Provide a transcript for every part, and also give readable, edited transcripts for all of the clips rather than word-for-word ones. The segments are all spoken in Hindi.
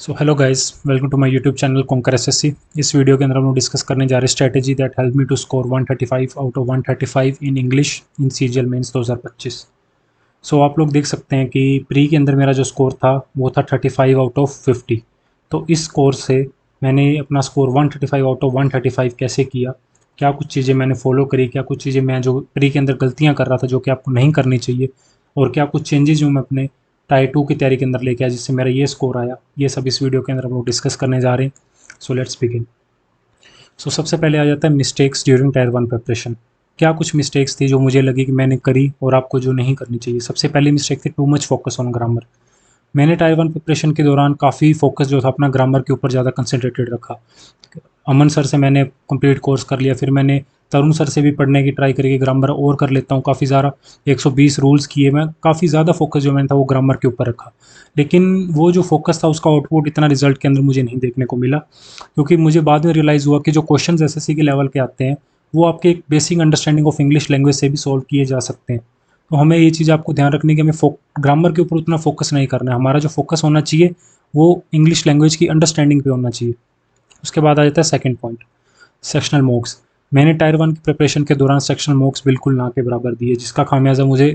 So hello guys, welcome to my YouTube channel conquer SSC. इस वीडियो के अंदर हम लोग डिस्कस करने जा रहे हैं strategy that help me to score 135 out of 135 in English in CGL mains 2025। So आप लोग देख सकते हैं कि प्री के अंदर मेरा जो स्कोर था वो था 35 आउट ऑफ 50। तो इस स्कोर से मैंने अपना स्कोर 135 आउट ऑफ 135 कैसे किया, क्या कुछ चीज़ें मैंने फॉलो करी, क्या कुछ चीज़ें मैं जो प्री के अंदर गलतियाँ कर रहा था जो कि आपको नहीं करनी चाहिए, और क्या कुछ चेंजेस जो मैं अपने टायर 2 की तैयारी के अंदर लेके आया जिससे मेरा ये स्कोर आया, ये सब इस वीडियो के अंदर हम लोग डिस्कस करने जा रहे हैं। So let's begin. सो सबसे पहले आ जाता है मिस्टेक्स ड्यूरिंग टायर 1 प्रिपरेशन। क्या कुछ मिस्टेक्स थी जो मुझे लगी कि मैंने करी और आपको जो नहीं करनी चाहिए। सबसे पहली मिस्टेक थी too much focus on grammar. मैंने टायर 1 प्रिपरेशन के दौरान काफ़ी फोकस जो था अपना ग्रामर के ऊपर ज़्यादा कंसंट्रेटेड रखा। अमन सर से मैंने कंप्लीट कोर्स कर लिया, फिर मैंने तरुण सर से भी पढ़ने की ट्राई करी कि ग्रामर और कर लेता हूँ काफ़ी ज़्यादा। 120 रूल्स किए, मैं काफ़ी ज़्यादा फोकस जो मैंने था वो ग्रामर के ऊपर रखा। लेकिन वो जो फोकस था उसका आउटपुट इतना रिजल्ट के अंदर मुझे नहीं देखने को मिला, क्योंकि मुझे बाद में रियलाइज़ हुआ कि जो क्वेश्चंस एसएससी के लेवल के आते हैं वो आपके एक basic understanding of English language से भी सॉल्व किए जा सकते हैं। तो हमें ये चीज़ आपको ध्यान रखनी है कि हमें ग्रामर के ऊपर उतना फोकस नहीं करना है। हमारा जो फोकस होना चाहिए वो इंग्लिश लैंग्वेज की अंडरस्टैंडिंग पे होना चाहिए। उसके बाद आ जाता है सेकंड पॉइंट, सेक्शनल मॉक्स। मैंने टायर 1 की प्रिपरेशन के दौरान सेक्शनल मॉक्स बिल्कुल ना के बराबर दिए, जिसका खामियाजा मुझे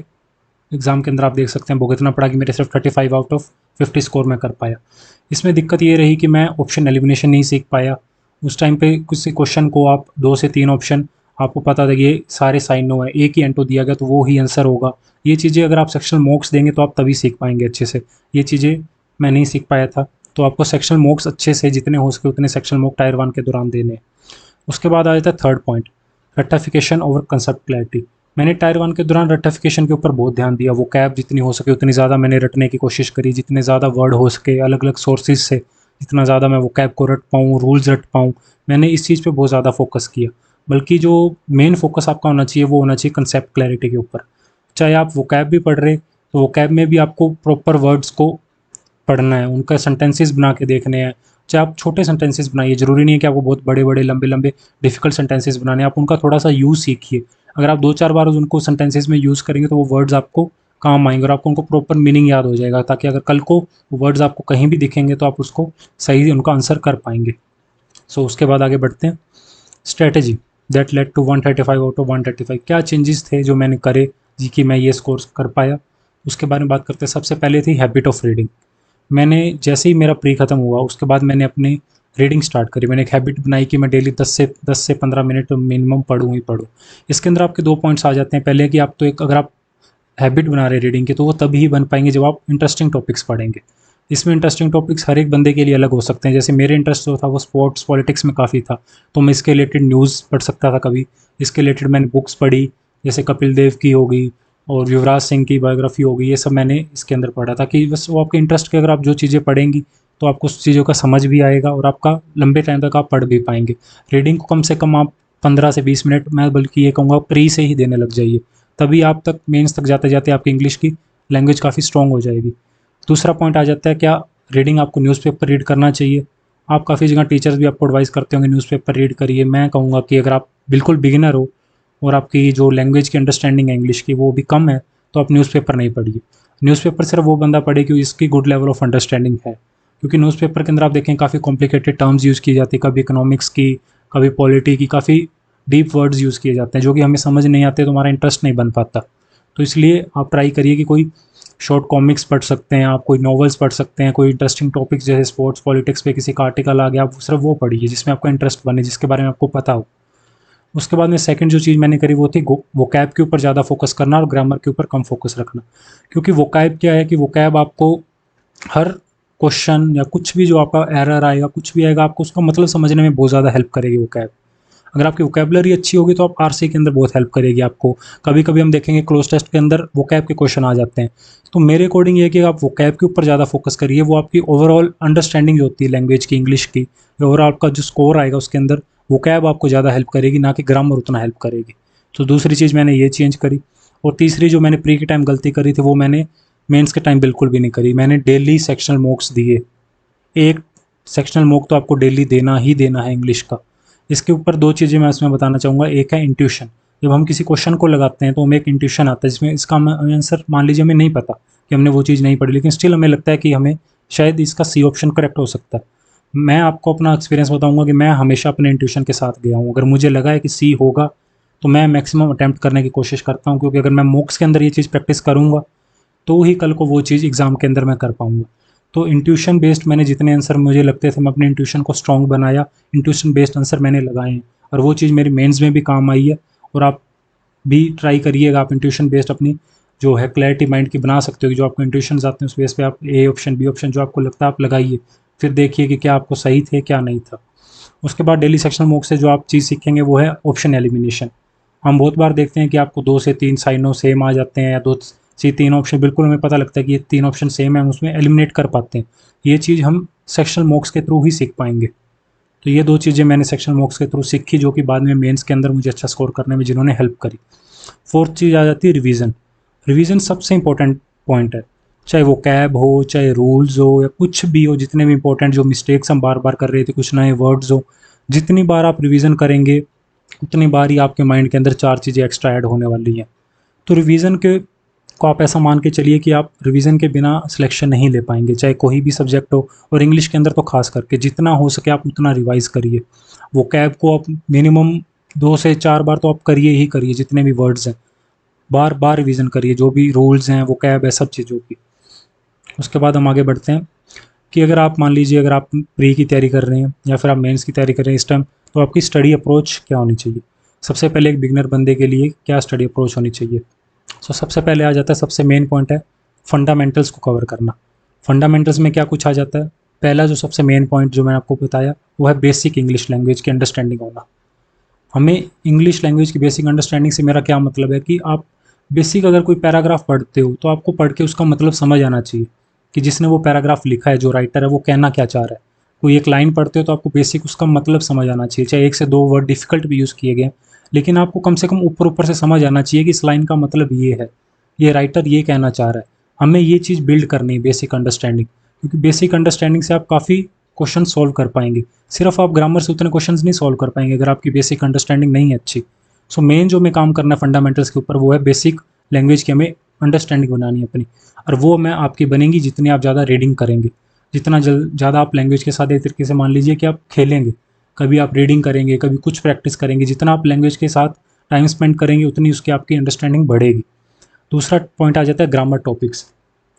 एग्ज़ाम के अंदर आप देख सकते हैं भुगतना पड़ा कि मेरे सिर्फ 35 आउट ऑफ 50 स्कोर में कर पाया। इसमें दिक्कत ये रही कि मैं ऑप्शन एलिमिनेशन नहीं सीख पाया। उस टाइम पे किसी क्वेश्चन को आप 2 से 3 ऑप्शन, आपको पता था कि ये सारे साइन नो है, एक ही एंटो दिया गया तो वो ही आंसर होगा। ये चीज़ें अगर आप सेक्शनल मॉक्स देंगे तो आप तभी सीख पाएंगे अच्छे से। ये चीज़ें मैं नहीं सीख पाया था। तो आपको सेक्शनल मॉक्स अच्छे से जितने हो सके उतने सेक्शनल मॉक टायर 1 के दौरान देने हैं। उसके बाद आ जाता है थर्ड पॉइंट, रट्टाफिकेशन ओवर कंसेप्ट क्लैरिटी। मैंने टायर 1 के दौरान रट्टाफिकेशन के ऊपर बहुत ध्यान दिया। वो कैब जितनी हो सके उतनी ज़्यादा मैंने रटने की कोशिश करी, जितने ज़्यादा वर्ड हो सके अलग अलग सोर्सेज से, जितना ज़्यादा मैं वो कैब को रट पाऊँ, रूल्स रट पाऊँ, मैंने इस चीज़ पे बहुत ज़्यादा फोकस किया। बल्कि जो मेन फोकस आपका होना चाहिए वो होना चाहिए कंसेप्ट क्लैरिटी के ऊपर। चाहे आप वो कैब भी पढ़ रहे तो वो कैब में भी आपको प्रॉपर वर्ड्स को पढ़ना है, उनका सेंटेंसेस बना के देखने हैं। चाहे आप छोटे सेंटेंसेस बनाइए, ज़रूरी नहीं है कि आपको बहुत बड़े-बड़े, लंबे-लंबे डिफ़िकल्ट सेंटेंसेस बनाने हैं, आप उनका थोड़ा-सा यूज़ सीखिए। अगर आप 2-4 बार उनको सेंटेंसेस में यूज़ करेंगे तो वो वर्ड्स आपको काम आएँगे और आपको उनको प्रॉपर मीनिंग याद हो जाएगा, ताकि अगर कल को वो वर्ड्स आपको कहीं भी दिखेंगे तो आप उसको सही उनका आंसर कर पाएँगे। सो उसके बाद आगे बढ़ते हैं। Strategy that led to 135 out of 135। क्या चेंजेस थे जो मैंने करे जी कि मैं ये स्कोर कर पाया, उसके बारे में बात करते हैं। सबसे पहले थी हैबिट ऑफ रीडिंग। मैंने जैसे ही मेरा प्री ख़त्म हुआ उसके बाद मैंने अपनी रीडिंग स्टार्ट करी। मैंने एक हैबिट बनाई कि मैं डेली 10 से 15 मिनट मिनिमम पढूँ ही पढूँ। इसके अंदर आपके 2 पॉइंट्स आ जाते हैं। पहले कि आप तो एक अगर आप हैबिट बना रहे हैं रीडिंग की तो वो तभी बन पाएंगे जब आप इंटरेस्टिंग टॉपिक्स पढ़ेंगे। इसमें इंटरेस्टिंग टॉपिक्स हर एक बंदे के लिए अलग हो सकते हैं। जैसे मेरे इंटरेस्ट जो था वो स्पोर्ट्स पॉलिटिक्स में काफ़ी था, तो मैं इसके रिलेटेड न्यूज़ पढ़ सकता था कभी। इसके रिलेटेड मैंने बुक्स पढ़ी, जैसे कपिल देव की हो गई और युवराज सिंह की बायोग्राफी हो गई, ये सब मैंने इसके अंदर पढ़ा था कि बस वो आपके इंटरेस्ट के अगर आप जो चीज़ें पढ़ेंगी तो आपको उस चीज़ों का समझ भी आएगा और आपका लंबे टाइम तक आप पढ़ भी पाएंगे। रीडिंग को कम से कम आप 15 से 20 मिनट, मैं बल्कि ये कहूँगा प्री से ही देने लग जाइए, तभी आप तक मेंस तक जाते जाते आपकी इंग्लिश की लैंग्वेज काफ़ी स्ट्रॉन्ग हो जाएगी। दूसरा पॉइंट आ जाता है, क्या रीडिंग आपको न्यूज़पेपर रीड करना चाहिए। आप काफ़ी जगह टीचर्स भी आपको एडवाइस करते होंगे न्यूज़पेपर रीड करिए। मैं कहूँगा कि अगर आप बिल्कुल बिगिनर हो और आपकी जो लैंग्वेज की अंडरस्टैंडिंग है इंग्लिश की वो भी कम है तो आप न्यूज़पेपर नहीं पढ़िए। न्यूज़पेपर सिर्फ वो बंदा पढ़े कि इसकी गुड लेवल ऑफ अंडरस्टैंडिंग है, क्योंकि न्यूज़पेपर के अंदर आप देखें काफ़ी कॉम्प्लिकेटेड टर्म्स यूज़ की जाती है, कभी इकोनॉमिक्स की, कभी पॉलिटी की, काफ़ी डीप वर्ड्स यूज़ किए जाते हैं जो कि हमें समझ नहीं आते तो हमारा इंटरेस्ट नहीं बन पाता। तो इसलिए आप ट्राई करिए कि कोई शॉर्ट कॉमिक्स पढ़ सकते हैं आप, कोई नॉवेल्स पढ़ सकते हैं, कोई इंटरेस्टिंग टॉपिक्स जैसे स्पोर्ट्स पॉलिटिक्स पे किसी का आर्टिकल आ गया, आप सिर्फ वो पढ़िए जिसमें आपका इंटरेस्ट बने, जिसके बारे में आपको पता हो। उसके बाद में सेकंड जो चीज़ मैंने करी वो थी वोकैब के ऊपर ज़्यादा फोकस करना और ग्रामर के ऊपर कम फोकस रखना। क्योंकि वोकैब क्या है कि वोकैब आपको हर क्वेश्चन या कुछ भी जो आपका एरर आएगा, कुछ भी आएगा, आपको उसका मतलब समझने में बहुत ज़्यादा हेल्प करेगी वोकैब। अगर आपकी वोकैबुलरी अच्छी होगी तो आप आरसी के अंदर बहुत हेल्प करेगी आपको। कभी-कभी हम देखेंगे क्लोज टेस्ट के अंदर वोकैब के क्वेश्चन आ जाते हैं। तो मेरे अकॉर्डिंग ये है कि आप वोकैब के ऊपर ज़्यादा फोकस करिए, वो आपकी ओवरऑल अंडरस्टैंडिंग जो होती है लैंग्वेज की, इंग्लिश की, ओवरऑल आपका जो स्कोर आएगा उसके अंदर वोकैब आपको ज़्यादा हेल्प करेगी, ना कि ग्रामर उतना हेल्प करेगी। तो दूसरी चीज़ मैंने ये चेंज करी। और तीसरी जो मैंने प्री के टाइम गलती करी थी वो मैंने मेंस के टाइम बिल्कुल भी नहीं करी। मैंने डेली सेक्शनल मॉक्स दिए। एक सेक्शनल मॉक तो आपको डेली देना ही देना है इंग्लिश का। इसके ऊपर 2 चीज़ें मैं इसमें बताना चाहूँगा। एक है इंट्यूशन। जब हम किसी क्वेश्चन को लगाते हैं तो हमें एक इंट्यूशन आता है जिसमें इसका हमें आंसर मान लीजिए हमें नहीं पता कि हमने वो चीज़ नहीं पढ़ी, लेकिन स्टिल हमें लगता है कि हमें शायद इसका सी ऑप्शन करेक्ट हो सकता है। मैं आपको अपना एक्सपीरियंस बताऊंगा कि मैं हमेशा अपने इंट्यूशन के साथ गया हूँ। अगर मुझे लगा है कि सी होगा तो मैं मैक्सिमम अटैम्प्ट करने की कोशिश करता हूँ, क्योंकि अगर मैं मॉक्स के अंदर ये चीज़ प्रैक्टिस करूँगा तो ही कल को वो चीज़ एग्ज़ाम के अंदर मैं कर पाऊँगा। तो इंट्यूशन बेस्ड मैंने जितने आंसर मुझे लगते थे, मैं अपने इंट्यूशन को स्ट्रॉन्ग बनाया, इंट्यूशन बेस्ड आंसर मैंने लगाए हैं और वो चीज़ मेरी मेंस में भी काम आई है। और आप भी ट्राई करिएगा, आप इंट्यूशन बेस्ड अपनी जो है क्लैरिटी माइंड की बना सकते हो कि जो आपको इंट्यूशन आते हैं उस बेस पे आप ए ऑप्शन बी ऑप्शन जो आपको लगता है आप लगाइए, फिर देखिए कि क्या आपको सही थे क्या नहीं था। उसके बाद डेली सेक्शनल मॉक से जो आप चीज़ सीखेंगे वो है ऑप्शन एलिमिनेशन। हम बहुत बार देखते हैं कि आपको 2 से 3 साइनों सेम आ जाते हैं, या 2 से 3 ऑप्शन बिल्कुल हमें पता लगता है कि ये 3 ऑप्शन सेम है, हम उसमें एलिमिनेट कर पाते हैं। ये चीज़ हम सेक्शनल मॉक्स के थ्रू ही सीख पाएंगे। तो ये 2 चीज़ें मैंने सेक्शनल मॉक्स के थ्रू सीखी, जो कि बाद में मेंस के अंदर मुझे अच्छा स्कोर करने में जिन्होंने हेल्प करी। फोर्थ चीज़ आ जाती है रिवीजन। रिवीजन सबसे इंपॉर्टेंट पॉइंट है, चाहे वो कैब हो, चाहे रूल्स हो, या कुछ भी हो, जितने भी इंपॉर्टेंट जो मिस्टेक्स हम बार बार कर रहे थे, कुछ नए वर्ड्स हो, जितनी बार आप रिवीजन करेंगे उतनी बार ही आपके माइंड के अंदर 4 चीज़ें एक्स्ट्रा ऐड होने वाली हैं। तो रिवीजन के को आप ऐसा मान के चलिए कि आप रिवीजन के बिना सिलेक्शन नहीं ले पाएंगे, चाहे कोई भी सब्जेक्ट हो, और इंग्लिश के अंदर तो खास करके जितना हो सके आप उतना रिवाइज करिए। वो कैब को आप मिनिमम 2 से 4 बार तो आप करिए ही करिए, जितने भी वर्ड्स हैं बार बार रिवीजन करिए, जो भी रूल्स हैं वो कैब है सब चीज़ों की। उसके बाद हम आगे बढ़ते हैं कि अगर आप मान लीजिए अगर आप प्री की तैयारी कर रहे हैं या फिर आप मेंस की तैयारी कर रहे हैं इस टाइम, तो आपकी स्टडी अप्रोच क्या होनी चाहिए। सबसे पहले एक बिगनर बंदे के लिए क्या स्टडी अप्रोच होनी चाहिए। सो सबसे पहले आ जाता है, सबसे मेन पॉइंट है फंडामेंटल्स को कवर करना। फंडामेंटल्स में क्या कुछ आ जाता है, पहला जो सबसे मेन पॉइंट जो मैंने आपको बताया वो है बेसिक इंग्लिश लैंग्वेज की अंडरस्टैंडिंग होना। हमें इंग्लिश लैंग्वेज की बेसिक अंडरस्टैंडिंग से मेरा क्या मतलब है कि आप बेसिक अगर कोई पैराग्राफ पढ़ते हो तो आपको पढ़ के उसका मतलब समझ आना चाहिए कि जिसने वो पैराग्राफ लिखा है, जो राइटर है, वो कहना क्या चाह रहा है। कोई एक लाइन पढ़ते हो तो आपको बेसिक उसका मतलब समझ आना चाहिए, चाहे 1 से 2 वर्ड डिफ़िकल्ट भी यूज़ किए गए, लेकिन आपको कम से कम ऊपर-ऊपर से समझ आना चाहिए कि इस लाइन का मतलब ये है, ये राइटर ये कहना चाह रहा है। हमें ये चीज़ बिल्ड करनी है, बेसिक अंडरस्टैंडिंग, क्योंकि बेसिक अंडरस्टैंडिंग से आप काफ़ी क्वेश्चन सॉल्व कर पाएंगे। सिर्फ आप ग्रामर से उतने क्वेश्चंस नहीं सॉल्व कर पाएंगे अगर आपकी बेसिक अंडरस्टैंडिंग नहीं है अच्छी। सो मेन जो हमें काम करना है फंडामेंटल्स के ऊपर वो है बेसिक लैंग्वेज की हमें अंडरस्टैंडिंग बनानी है अपनी, और वो मैं आपकी बनेगी जितनी आप ज़्यादा रीडिंग करेंगे। जितना ज़्यादा आप लैंग्वेज के साथ एक तरीके से मान लीजिए कि आप खेलेंगे, कभी आप रीडिंग करेंगे, कभी कुछ प्रैक्टिस करेंगे, जितना आप लैंग्वेज के साथ टाइम स्पेंड करेंगे उतनी उसकी आपकी अंडरस्टैंडिंग बढ़ेगी। दूसरा पॉइंट आ जाता है ग्रामर टॉपिक्स।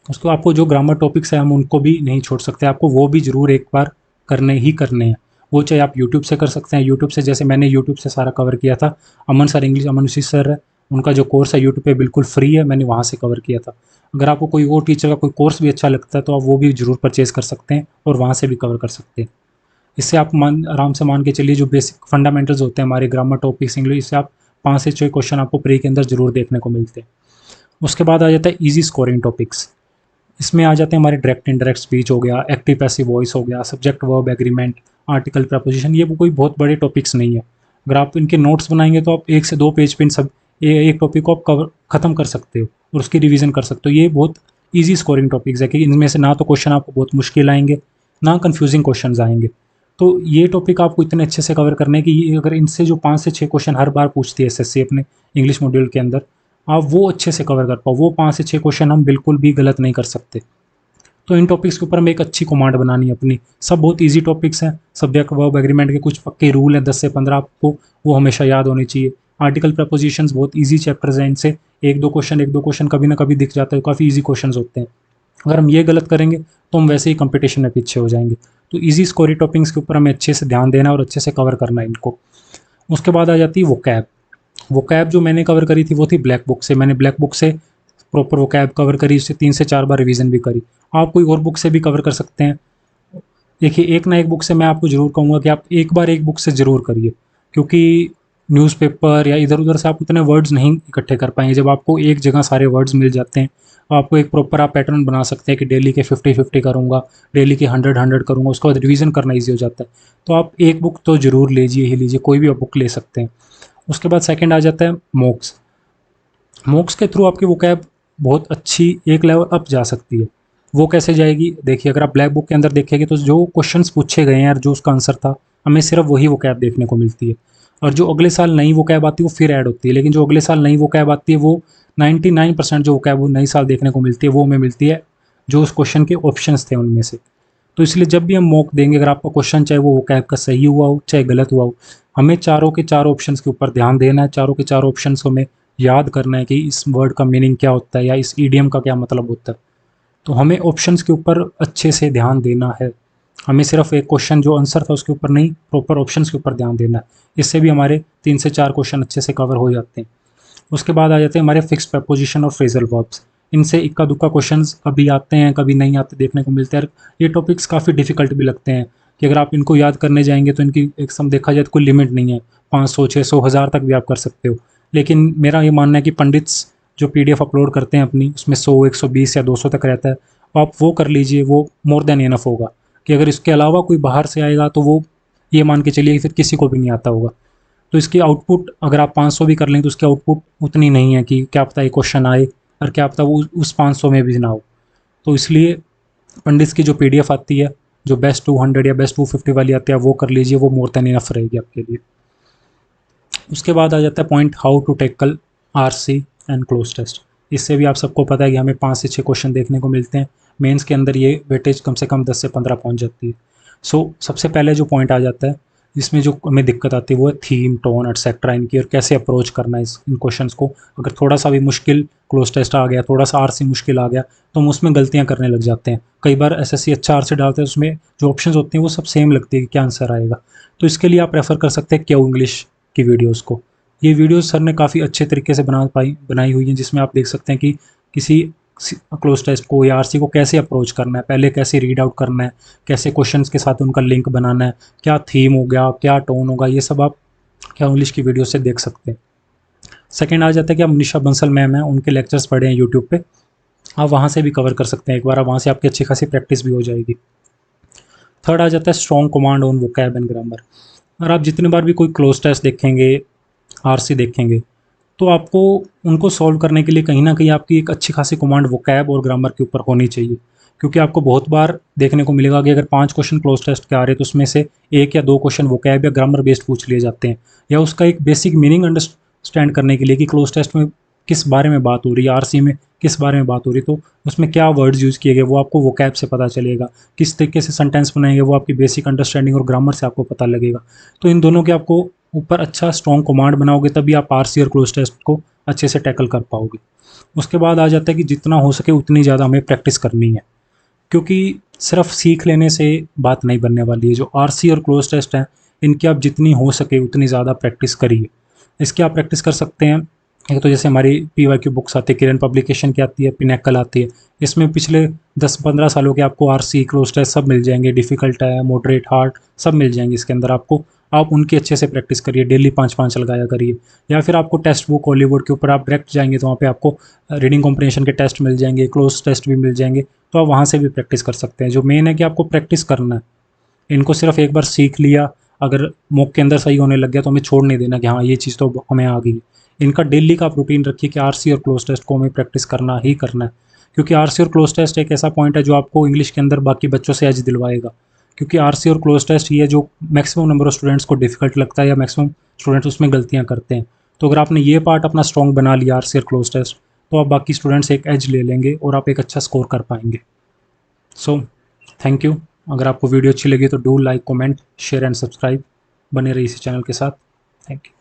उसको आपको जो ग्रामर टॉपिक्स हैं हम उनको भी नहीं छोड़ सकते, आपको वो भी ज़रूर एक बार करने ही करने हैं। वो चाहे आप यूट्यूब से कर सकते हैं, यूट्यूब से जैसे मैंने यूट्यूब से सारा कवर किया था। अमन सर इंग्लिश, अमन उसी सर है, उनका जो कोर्स है यूट्यूब पे बिल्कुल फ्री है, मैंने वहाँ से कवर किया था। अगर आपको कोई और टीचर का कोई कोर्स भी अच्छा लगता है तो आप वो भी ज़रूर परचेज़ कर सकते हैं और वहाँ से भी कवर कर सकते हैं। इससे आप आराम से मान के चलिए जो बेसिक फंडामेंटल्स होते हैं हमारे ग्रामर टॉपिक्स इंग्लिश, इससे आप 5 से 6 क्वेश्चन आपको प्री के अंदर ज़रूर देखने को मिलते हैं। उसके बाद आ जाता है ईजी स्कोरिंग टॉपिक्स। इसमें आ जाते हैं हमारे डायरेक्ट इनडायरेक्ट स्पीच हो गया, एक्टिव पैसिव वॉइस हो गया, subject verb agreement, article preposition. ये वो कोई बहुत बड़े टॉपिक्स नहीं है। अगर आप इनके नोट्स बनाएंगे तो आप 1 से 2 पेज पे इन सब एक टॉपिक को आप कवर खत्म कर सकते हो और उसकी रिवीजन कर सकते हो। ये बहुत ईजी स्कोरिंग टॉपिक्स है कि इनमें से ना तो क्वेश्चन आपको बहुत मुश्किल आएंगे, ना कन्फ्यूजिंग क्वेश्चन आएंगे। तो ये टॉपिक आपको इतने अच्छे से कवर करने की, ये अगर इनसे जो 5 से 6 क्वेश्चन हर बार पूछती है एसएससी अपने इंग्लिश मॉड्यूल के अंदर, आप वो अच्छे से कवर कर पाओ, वो 5 से 6 क्वेश्चन हम बिल्कुल भी गलत नहीं कर सकते। तो इन टॉपिक्स के ऊपर हमें एक अच्छी कमांड बनानी है अपनी। सब बहुत ईजी टॉपिक्स हैं, सब्जेक्ट वर्ब एग्रीमेंट के कुछ पक्के रूल हैं 10 से 15, आपको वो हमेशा याद होने चाहिए। आर्टिकल प्रपोजिशंस बहुत ईजी चैप्टर्स हैं, इनसे एक दो क्वेश्चन कभी ना कभी दिख जाता है, काफ़ी ईजी क्वेश्चन होते हैं। अगर हम ये गलत करेंगे तो हम वैसे ही कंपटीशन में पीछे हो जाएंगे। तो ईजी स्कोरी टॉपिक्स के ऊपर हमें अच्छे से ध्यान देना और अच्छे से कवर करना है इनको। उसके बाद आ जाती है वोकैब। वोकैब जो मैंने कवर करी थी वो थी ब्लैक बुक से, मैंने ब्लैक बुक से प्रॉपर वोकैब कवर करी, उससे 3 से 4 बार रिवीजन भी करी। आप कोई और बुक से भी कवर कर सकते हैं। देखिए एक ना एक बुक से मैं आपको ज़रूर कहूँगा कि आप एक बार एक बुक से ज़रूर करिए, क्योंकि न्यूज़पेपर या इधर-उधर से आप उतने वर्ड्स नहीं इकट्ठे कर पाएँगे। जब आपको एक जगह सारे वर्ड्स मिल जाते हैं, तो आपको एक प्रॉपर आप पैटर्न बना सकते हैं कि डेली के 50-50 करूँगा, डेली के 100-100 करूँगा, उसके बाद रिवीजन करना ईज़ी हो जाता है। तो आप एक बुक तो ज़रूर लीजिए ही लीजिए, कोई भी आप बुक ले सकते हैं। उसके बाद सेकंड आ जाता है मॉक्स। मॉक्स के थ्रू आपकी वोकैब बहुत अच्छी एक लेवल अप जा सकती है। वो कैसे जाएगी, देखिए अगर आप ब्लैक बुक के अंदर देखेंगे तो जो क्वेश्चंस पूछे गए हैं और जो उसका आंसर था, हमें सिर्फ वही वोकैब देखने को मिलती है। और जो अगले साल नई वोकैब आती है वो फिर ऐड होती है, लेकिन जो अगले साल नई वोकैब आती है वो 99% जो वोकैब वो नई साल देखने को मिलती है वो हमें मिलती है जो उस क्वेश्चन के ऑप्शंस थे उनमें से। तो इसलिए जब भी हम मॉक देंगे, अगर आपका क्वेश्चन चाहे वो वोकैब का सही हुआ हो चाहे गलत हुआ हो, हमें चारों के चारों ऑप्शंस के ऊपर ध्यान देना है, चारों के चारों ऑप्शंस को हमें याद करना है कि इस वर्ड का मीनिंग क्या होता है या इस ईडियम का क्या मतलब होता है। तो हमें ऑप्शंस के ऊपर अच्छे से ध्यान देना है। हमें सिर्फ एक क्वेश्चन जो आंसर था उसके ऊपर नहीं, प्रॉपर ऑप्शंस के ऊपर ध्यान देना है। इससे भी हमारे 3 से 4 क्वेश्चन अच्छे से कवर हो जाते हैं। उसके बाद आ जाते हैं हमारे फिक्स प्रपोजिशन और फ्रेजल वर्ब्स। इनसे इक्का दुक्का क्वेश्चंस कभी आते हैं कभी नहीं आते देखने को मिलते हैं। ये टॉपिक्स काफ़ी डिफिकल्ट भी लगते हैं कि अगर आप इनको याद करने जाएंगे तो इनकी एक सम देखा जाए तो कोई लिमिट नहीं है, 500 600 हज़ार तक भी आप कर सकते हो। लेकिन मेरा ये मानना है कि पंडित्स जो PDF अपलोड करते हैं अपनी, उसमें 100 120 या 200 तक रहता है, तो आप वो कर लीजिए, वो मोर देन इनफ होगा। कि अगर इसके अलावा कोई बाहर से आएगा तो वो ये मान के चलिए कि फिर किसी को भी नहीं आता होगा। तो इसकी आउटपुट अगर आप 500 भी कर लें तो उसकी आउटपुट उतनी नहीं है कि क्या पता ये क्वेश्चन आए और क्या पता वो उस 500 में भी ना हो। तो इसलिए पंडित की जो PDF आती है, जो बेस्ट 200 या बेस्ट 250 वाली आती है, वो कर लीजिए, वो मोर देन इनफ रहेगी आपके लिए। उसके बाद आ जाता है point how to tackle RC and cloze test. इससे भी आप सबको पता है कि हमें 5 से 6 क्वेश्चन देखने को मिलते हैं। मेंस के अंदर ये वेटेज कम से कम 10 से 15 पहुंच जाती है। सबसे पहले जो पॉइंट आ जाता है इसमें जो हमें दिक्कत आती है वो है थीम, टोन, एटसेट्रा इनकी, और कैसे अप्रोच करना है इन क्वेश्चंस को। अगर थोड़ा सा भी मुश्किल क्लोज टेस्ट आ गया, थोड़ा सा RC मुश्किल आ गया, तो हम उसमें गलतियां करने लग जाते हैं। कई बार SSC अच्छा RC डालते हैं, उसमें जो ऑप्शंस होते हैं वो सब सेम लगती है कि क्या आंसर आएगा। तो इसके लिए आप रेफर कर सकते हैं क्यू इंग्लिश की वीडियोज़ को। ये वीडियोज़ सर ने काफ़ी अच्छे तरीके से बनाई हुई हैं, जिसमें आप देख सकते हैं कि किसी क्लोज टेस्ट को या RC को कैसे अप्रोच करना है, पहले कैसे रीड आउट करना है, कैसे क्वेश्चंस के साथ उनका लिंक बनाना है, क्या थीम हो गया, क्या टोन होगा, ये सब आप क्या इंग्लिश की वीडियो से देख सकते हैं। सेकंड आ जाता है कि आप मनीषा बंसल मैम हैं, उनके लेक्चर्स पढ़े हैं यूट्यूब पे, आप वहाँ से भी कवर कर सकते हैं एक बार, वहाँ से आपकी अच्छी खासी प्रैक्टिस भी हो जाएगी। थर्ड आ जाता है strong command on vocab and grammar. और आप जितने बार भी कोई क्लोज टेस्ट देखेंगे, RC देखेंगे, तो आपको उनको सॉल्व करने के लिए कहीं ना कहीं आपकी एक अच्छी खासी कमांड वोकैब और ग्रामर के ऊपर होनी चाहिए। क्योंकि आपको बहुत बार देखने को मिलेगा कि अगर 5 क्वेश्चन क्लोज टेस्ट के आ रहे हैं तो उसमें से 1 या 2 क्वेश्चन वोकैब या ग्रामर बेस्ड पूछ लिए जाते हैं, या उसका एक बेसिक मीनिंग अंडरस्टैंड करने के लिए कि क्लोज टेस्ट में किस बारे में बात हो रही है, RC में किस बारे में बात हो रही है, तो उसमें क्या वर्ड्स यूज़ किए गए वो आपको वोकैब से पता चलेगा। किस तरीके से सेंटेंस बनाएंगे वो आपकी बेसिक अंडरस्टैंडिंग और ग्रामर से आपको पता लगेगा। तो इन दोनों के आपको ऊपर अच्छा स्ट्रॉन्ग कमांड बनाओगे तभी आप RC और क्लोज टेस्ट को अच्छे से टैकल कर पाओगे। उसके बाद आ जाता है कि जितना हो सके उतनी ज़्यादा हमें प्रैक्टिस करनी है, क्योंकि सिर्फ सीख लेने से बात नहीं बनने वाली है। जो RC और क्लोज टेस्ट हैं, इनकी आप जितनी हो सके उतनी ज़्यादा प्रैक्टिस करिए। इसकी आप प्रैक्टिस कर सकते हैं, एक तो जैसे हमारी PYQ बुक्स आती है, किरण पब्लिकेशन की आती है, पिनेकल आती है, इसमें पिछले 10-15 सालों के आपको RC क्लोज टेस्ट सब मिल जाएंगे, डिफ़िकल्ट है, मॉडरेट, हार्ड, सब मिल जाएंगे इसके अंदर आपको। आप उनकी अच्छे से प्रैक्टिस करिए, डेली 5-5 लगाया करिए। या फिर आपको टेक्स्ट बुक हॉलीवुड के ऊपर आप डायरेक्ट जाएंगे तो वहाँ पे आपको रीडिंग कॉम्प्रिहेंशन के टेस्ट मिल जाएंगे, क्लोज टेस्ट भी मिल जाएंगे, तो आप वहाँ से भी प्रैक्टिस कर सकते हैं। जो मेन है कि आपको प्रैक्टिस करना है। इनको सिर्फ एक बार सीख लिया, अगर मॉक के अंदर सही होने लग गया तो हमें छोड़ नहीं देना कि हाँ ये चीज़ तो हमें आ गई। इनका डेली का आप रूटीन रखिए कि RC और क्लोज टेस्ट को हमें प्रैक्टिस करना ही करना है। क्योंकि RC और क्लोज टेस्ट एक ऐसा पॉइंट है जो आपको इंग्लिश के अंदर बाकी बच्चों से एज दिलवाएगा। क्योंकि RC और क्लोज टेस्ट ये जो मैक्सिमम नंबर ऑफ स्टूडेंट्स को डिफिकल्ट लगता है या मैक्सिमम स्टूडेंट्स उसमें गलतियाँ करते हैं। तो अगर आपने ये पार्ट अपना स्ट्रॉन्ग बना लिया RC और क्लोज टेस्ट, तो आप बाकी स्टूडेंट्स एक एज ले लेंगे और आप एक अच्छा स्कोर कर पाएंगे। So thank you. अगर आपको वीडियो अच्छी लगी तो do like, comment, share and subscribe. बने रहिए इसी चैनल के साथ। Thank you.